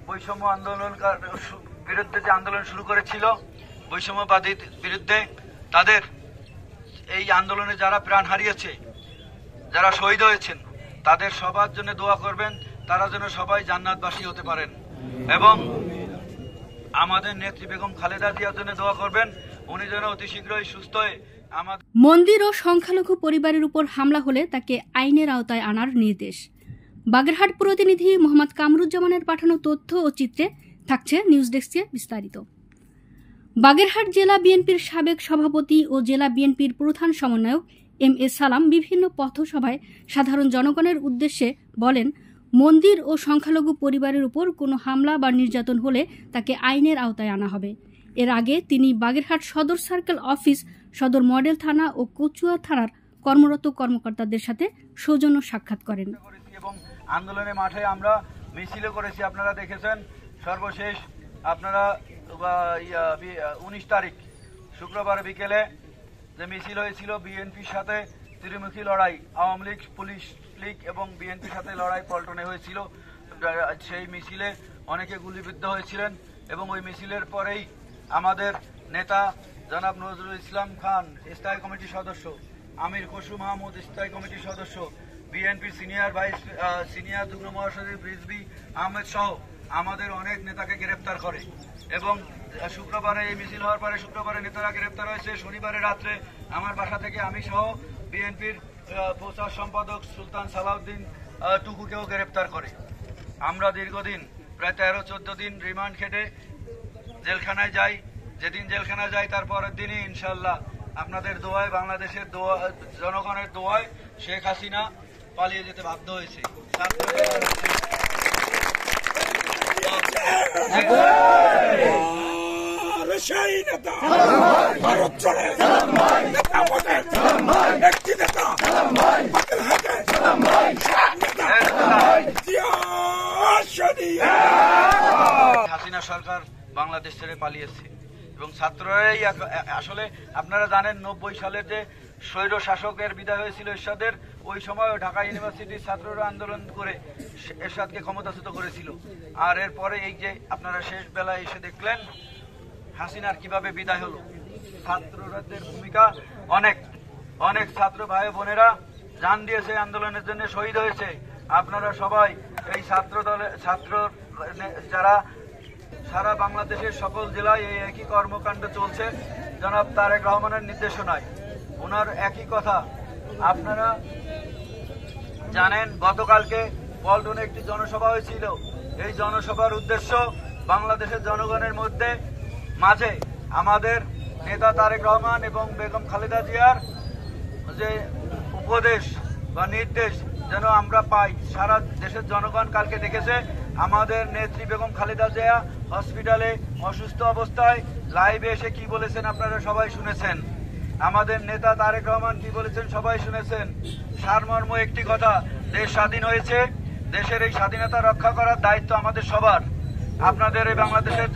বৈষম্য আন্দোলন বিরুদ্ধে যে আন্দোলন শুরু করেছিল, বৈষম্যবাদীর বিরুদ্ধে, তাদের এই আন্দোলনে যারা প্রাণ হারিয়েছে, যারা শহীদ হয়েছেন, তাদের সবার জন্য দোয়া করবেন, তারা যেন সবাই জান্নাতবাসী হতে পারেন। এবং আমাদের নেত্রী বেগম খালেদা জিয়ার জন্য দোয়া করবেন, উনি যেন অতি শীঘ্রই সুস্থ হয়ে আমাদের। মন্দির ও সংখ্যালঘু পরিবারের উপর হামলা হলে তাকে আইনের আওতায় আনার নির্দেশ। বাগেরহাট প্রতিনিধি মোহাম্মদ কামরুজ্জামানের পাঠানো তথ্য ও চিত্রে থাকছে নিউজ ডেস্কে বিস্তারিত। বাগেরহাট জেলা বিএনপির সাবেক সভাপতি ও জেলা বিএনপির প্রধান সমন্বয়ক এম.এ. সালাম বিভিন্ন পথসভায় সাধারণ জনগণের উদ্দেশ্যে বলেন, মন্দির ও সংখ্যালঘু পরিবারের উপর কোনো হামলা বা নির্যাতন হলে তাকে আইনের আওতায় আনা হবে। এর আগে তিনি বাগেরহাট সদর সার্কেল অফিস, সদর মডেল থানা ও কচুয়া থানার কর্মরত কর্মকর্তাদের সাথে সৌজন্য সাক্ষাৎ করেন। এবং আন্দোলনের মাঠে আমরা মিছিল করেছি, আপনারা দেখেছেন। সর্বশেষ আপনারা 19 তারিখ শুক্রবার বিকেলে যে মিছিল হয়েছিল, বিএনপির সাথে ত্রিমুখী লড়াই, আওয়ামী লীগ, পুলিশ লীগ এবং বিএনপির সাথে লড়াই পল্টনে হয়েছিল। সেই মিছিলে অনেকে গুলিবিদ্ধ হয়েছিলেন এবং ওই মিছিলের পরেই আমাদের নেতা জনাব নজরুল ইসলাম খান, স্থায়ী কমিটির সদস্য, আমির খসরু মাহমুদ, স্থায়ী কমিটির সদস্য, বিএনপির সিনিয়র যুগ্ম মহাসচিব রিজভী আহমেদ সহ আমাদের অনেক নেতাকে গ্রেপ্তার করে। এবং শুক্রবারে এই মিছিল হওয়ার পরে শুক্রবারে নেতারা গ্রেপ্তার হয়েছে। শনিবারে রাত্রে আমার বাসা থেকে আমি সহ বিএনপির প্রচার সম্পাদক সুলতান সালাউদ্দিন টুকুকেও গ্রেপ্তার করে। আমরা দীর্ঘদিন প্রায় 13-14 দিন রিমান্ড খেটে জেলখানায় যাই। যেদিন জেলখানায় যাই তার পরের দিনই ইনশাল্লাহ আপনাদের দোয়ায়, বাংলাদেশের জনগণের দোয়ায় শেখ হাসিনা পালিয়ে যেতে বাধ্য হয়েছে। হাসিনা সরকার বাংলাদেশ ছেড়ে পালিয়েছে এবং ছাত্ররাই আসলে আপনারা জানেন 90 সালের যে স্বৈর শাসকের বিদায় হয়েছিল এরশাদের, ওই সময় ঢাকা ইউনিভার্সিটির ছাত্ররা আন্দোলন করে এরশাদকে ক্ষমতাচ্যুত করেছিল। আর এরপরে এই যে আপনারা শেষ বেলায় এসে দেখলেন হাসিনার কিভাবে বিদায় হলো। ছাত্রদের ভূমিকা অনেক ছাত্র ভাই বোনেরা জান দিয়েছে, আন্দোলনের জন্য শহীদ হয়েছে। আপনারা সবাই এই ছাত্র যারা সারা বাংলাদেশের সকল জেলায় এই একই কর্মকাণ্ড চলছে জনাব তারেক রহমানের নির্দেশনায়। ওনার একই কথা আপনারা জানেন। গতকালকে পল্টনে একটি জনসভা হয়েছিল। এই জনসভার উদ্দেশ্য বাংলাদেশের জনগণের মাঝে আমাদের নেতা তারেক রহমান এবং বেগম খালেদা জিয়ার যে উপদেশ বা নির্দেশ যেন আমরা পাই। সারা দেশের জনগণ কালকে দেখেছে আমাদের নেত্রী বেগম খালেদা জিয়া হসপিটালে অসুস্থ অবস্থায় লাইভে এসে কি বলেছেন আপনারা সবাই শুনেছেন। আমাদের নেতা তারেক রহমান কি বলেছেন সবাই শুনেছেন। সারমর্ম একটি কথা, দেশ স্বাধীন হয়েছে, দেশের এই স্বাধীনতা রক্ষা করার দায়িত্ব আমাদের সবার। আপনাদের এই বাংলাদেশের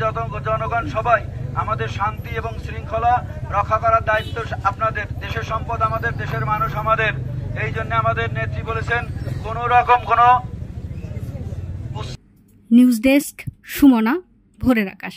জনগণ সবাই আমাদের শান্তি এবং শৃঙ্খলা রক্ষা করার দায়িত্ব আপনাদের। দেশের সম্পদ আমাদের, দেশের মানুষ আমাদের। এই জন্য আমাদের নেত্রী বলেছেন কোন রকম কোন। নিউজ ডেস্ক, সুমনা, ভোরের আকাশ।